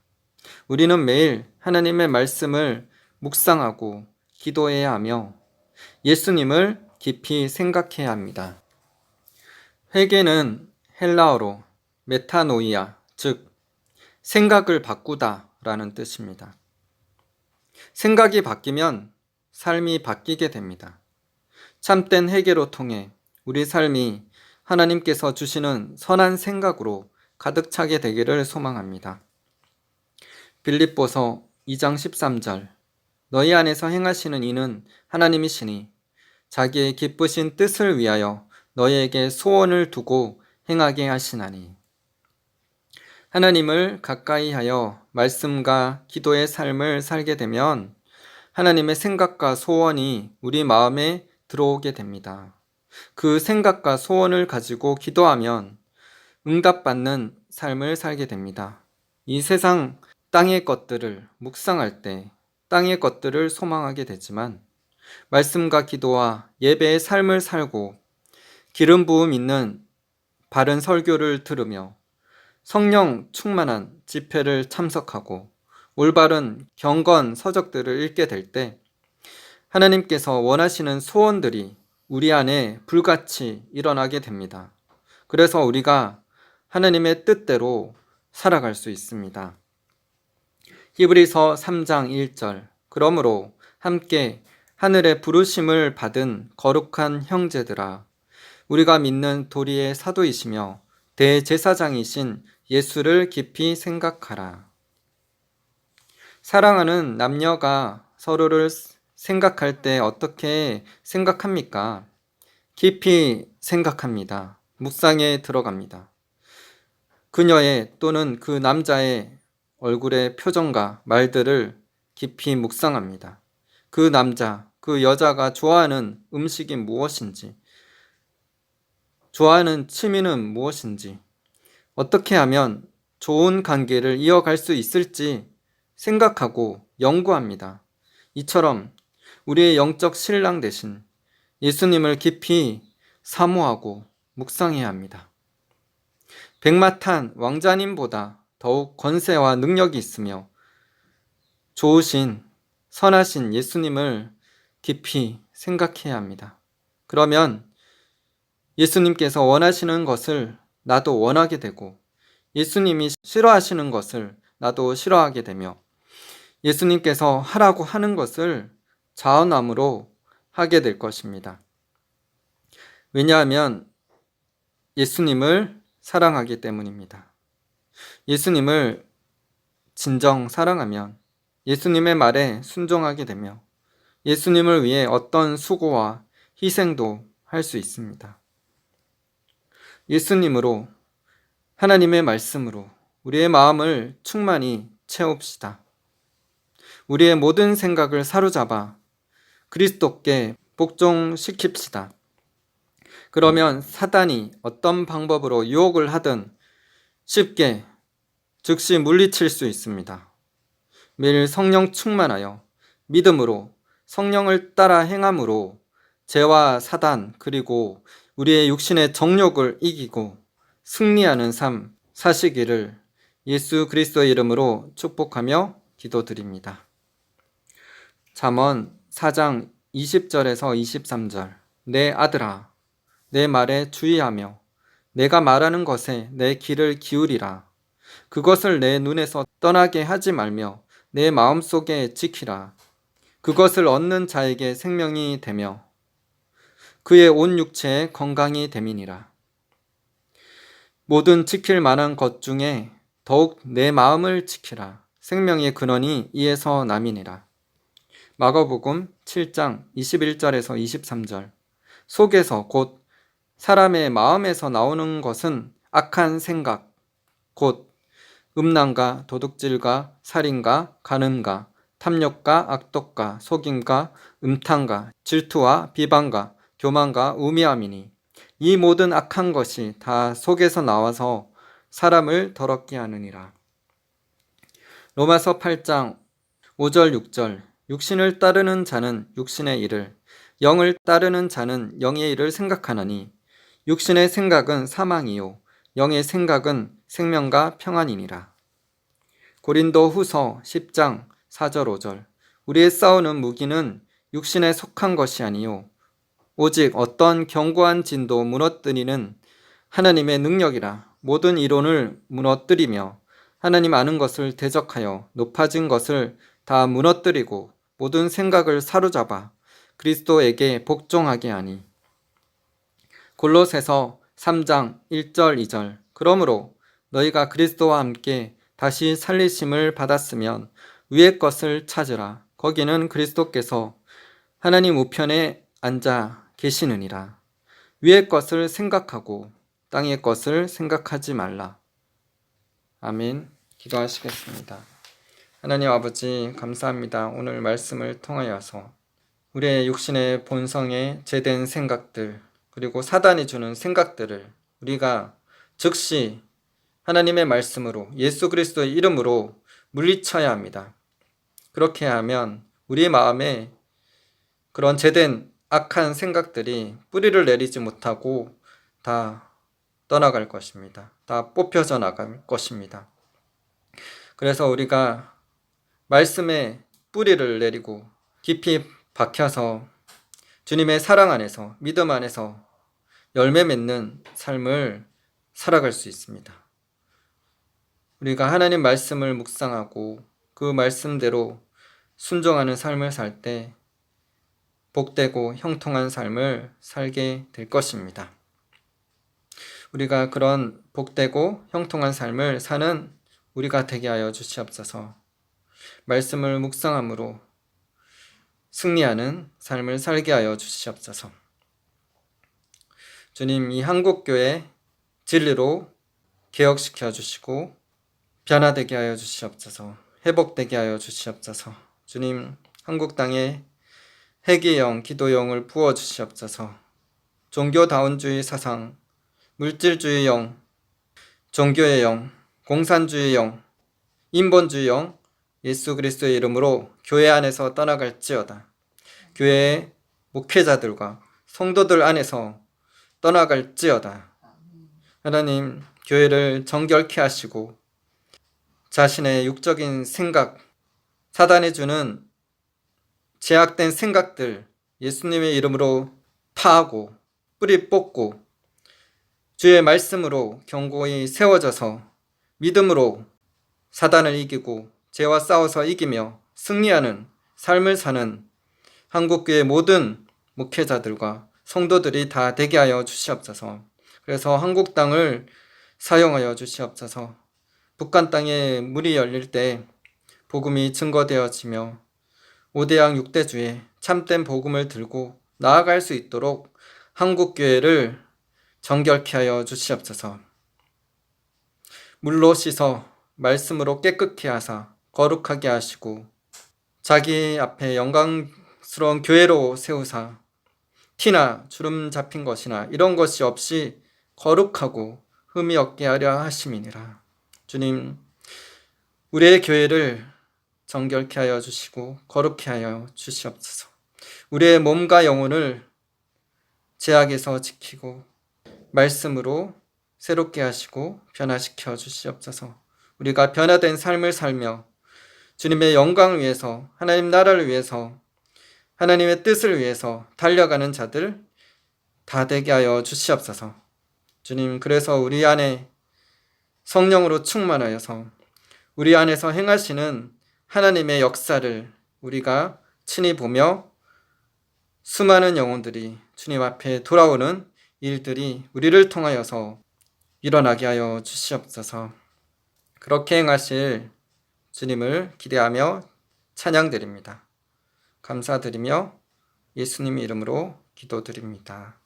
우리는 매일 하나님의 말씀을 묵상하고 기도해야 하며 예수님을 깊이 생각해야 합니다. 회개는 헬라어로 메타노이아, 즉 생각을 바꾸다 라는 뜻입니다. 생각이 바뀌면 삶이 바뀌게 됩니다. 참된 회개로 통해 우리 삶이 하나님께서 주시는 선한 생각으로 가득 차게 되기를 소망합니다. 빌립보서 2장 13절 너희 안에서 행하시는 이는 하나님이시니 자기의 기쁘신 뜻을 위하여 너희에게 소원을 두고 행하게 하시나니. 하나님을 가까이 하여 말씀과 기도의 삶을 살게 되면 하나님의 생각과 소원이 우리 마음에 들어오게 됩니다. 그 생각과 소원을 가지고 기도하면 응답받는 삶을 살게 됩니다. 이 세상 땅의 것들을 묵상할 때 땅의 것들을 소망하게 되지만 말씀과 기도와 예배의 삶을 살고 기름 부음 있는 바른 설교를 들으며 성령 충만한 집회를 참석하고 올바른 경건 서적들을 읽게 될 때 하나님께서 원하시는 소원들이 우리 안에 불같이 일어나게 됩니다. 그래서 우리가 하나님의 뜻대로 살아갈 수 있습니다. 히브리서 3장 1절 그러므로 함께 하늘의 부르심을 받은 거룩한 형제들아 우리가 믿는 도리의 사도이시며 대제사장이신 예수를 깊이 생각하라. 사랑하는 남녀가 서로를 생각할 때 어떻게 생각합니까? 깊이 생각합니다. 묵상에 들어갑니다. 그녀의 또는 그 남자의 얼굴의 표정과 말들을 깊이 묵상합니다. 그 남자, 그 여자가 좋아하는 음식이 무엇인지, 좋아하는 취미는 무엇인지, 어떻게 하면 좋은 관계를 이어갈 수 있을지 생각하고 연구합니다. 이처럼 우리의 영적 신랑 되신 예수님을 깊이 사모하고 묵상해야 합니다. 백마탄 왕자님보다 더욱 권세와 능력이 있으며 좋으신 선하신 예수님을 깊이 생각해야 합니다. 그러면 예수님께서 원하시는 것을 나도 원하게 되고 예수님이 싫어하시는 것을 나도 싫어하게 되며 예수님께서 하라고 하는 것을 자원함으로 하게 될 것입니다. 왜냐하면 예수님을 사랑하기 때문입니다. 예수님을 진정 사랑하면 예수님의 말에 순종하게 되며 예수님을 위해 어떤 수고와 희생도 할 수 있습니다. 예수님으로, 하나님의 말씀으로 우리의 마음을 충만히 채웁시다. 우리의 모든 생각을 사로잡아 그리스도께 복종시킵시다. 그러면 사단이 어떤 방법으로 유혹을 하든 쉽게 즉시 물리칠 수 있습니다. 매일 성령 충만하여 믿음으로 성령을 따라 행함으로 죄와 사단 그리고 우리의 육신의 정욕을 이기고 승리하는 삶 사시기를 예수 그리스도의 이름으로 축복하며 기도드립니다. 잠언 4장 20절에서 23절. 내 아들아, 내 말에 주의하며 내가 말하는 것에 내 귀를 기울이라. 그것을 내 눈에서 떠나게 하지 말며 내 마음속에 지키라. 그것을 얻는 자에게 생명이 되며 그의 온 육체에 건강이 됨이니라. 모든 지킬 만한 것 중에 더욱 내 마음을 지키라. 생명의 근원이 이에서 남이니라. 마가복음 7장 21절에서 23절. 속에서 곧 사람의 마음에서 나오는 것은 악한 생각, 곧 음란과 도둑질과 살인과 간음과 탐욕과 악독과 속임과 음탕과 질투와 비방과 교만과 우매함이니 이 모든 악한 것이 다 속에서 나와서 사람을 더럽게 하느니라. 로마서 8장 5절 6절. 육신을 따르는 자는 육신의 일을, 영을 따르는 자는 영의 일을 생각하나니 육신의 생각은 사망이요 영의 생각은 생명과 평안이니라. 고린도 후서 10장 4절 5절. 우리의 싸우는 무기는 육신에 속한 것이 아니요 오직 어떤 견고한 진도 무너뜨리는 하나님의 능력이라. 모든 이론을 무너뜨리며 하나님 아는 것을 대적하여 높아진 것을 다 무너뜨리고 모든 생각을 사로잡아 그리스도에게 복종하게 하니. 골로새서 3장 1절 2절. 그러므로 너희가 그리스도와 함께 다시 살리심을 받았으면 위의 것을 찾으라. 거기는 그리스도께서 하나님 우편에 앉아 계시느니라. 위의 것을 생각하고 땅의 것을 생각하지 말라. 아멘. 기도하시겠습니다. 하나님 아버지 감사합니다. 오늘 말씀을 통하여서 우리의 육신의 본성에 죄된 생각들 그리고 사단이 주는 생각들을 우리가 즉시 하나님의 말씀으로 예수 그리스도의 이름으로 물리쳐야 합니다. 그렇게 하면 우리 마음에 그런 죄된 악한 생각들이 뿌리를 내리지 못하고 다 떠나갈 것입니다. 다 뽑혀져 나갈 것입니다. 그래서 우리가 말씀에 뿌리를 내리고 깊이 박혀서 주님의 사랑 안에서 믿음 안에서 열매 맺는 삶을 살아갈 수 있습니다. 우리가 하나님 말씀을 묵상하고 그 말씀대로 순종하는 삶을 살 때 복되고 형통한 삶을 살게 될 것입니다. 우리가 그런 복되고 형통한 삶을 사는 우리가 되게 하여 주시옵소서. 말씀을 묵상함으로 승리하는 삶을 살게 하여 주시옵소서. 주님, 이 한국교회 진리로 개혁시켜 주시고 변화되게 하여 주시옵소서. 회복되게 하여 주시옵소서. 주님, 한국 땅에 회개의 영, 기도의 영을 부어 주시옵소서. 종교다운주의 사상, 물질주의 영, 종교의 영, 공산주의 영, 인본주의 영, 예수 그리스도의 이름으로 교회 안에서 떠나갈지어다. 교회 목회자들과 성도들 안에서 떠나갈지어다. 하나님, 교회를 정결케 하시고 자신의 육적인 생각, 사단이 주는 제약된 생각들 예수님의 이름으로 파하고 뿌리 뽑고 주의 말씀으로 견고히 세워져서 믿음으로 사단을 이기고 죄와 싸워서 이기며 승리하는 삶을 사는 한국교회 모든 목회자들과 성도들이 다 되게 하여 주시옵소서. 그래서 한국 땅을 사용하여 주시옵소서. 북한 땅에 문이 열릴 때 복음이 증거되어지며 5대양 6대주에 참된 복음을 들고 나아갈 수 있도록 한국교회를 정결케 하여 주시옵소서. 물로 씻어 말씀으로 깨끗게 하사 거룩하게 하시고 자기 앞에 영광스러운 교회로 세우사 티나 주름 잡힌 것이나 이런 것이 없이 거룩하고 흠이 없게 하려 하심이니라. 주님, 우리의 교회를 정결케 하여 주시고 거룩케 하여 주시옵소서. 우리의 몸과 영혼을 죄악에서 지키고 말씀으로 새롭게 하시고 변화시켜 주시옵소서. 우리가 변화된 삶을 살며 주님의 영광을 위해서, 하나님 나라를 위해서, 하나님의 뜻을 위해서 달려가는 자들 다 되게 하여 주시옵소서. 주님, 그래서 우리 안에 성령으로 충만하여서 우리 안에서 행하시는 하나님의 역사를 우리가 친히 보며 수많은 영혼들이 주님 앞에 돌아오는 일들이 우리를 통하여서 일어나게 하여 주시옵소서. 그렇게 행하실 주님을 기대하며 찬양드립니다. 감사드리며 예수님 이름으로 기도드립니다.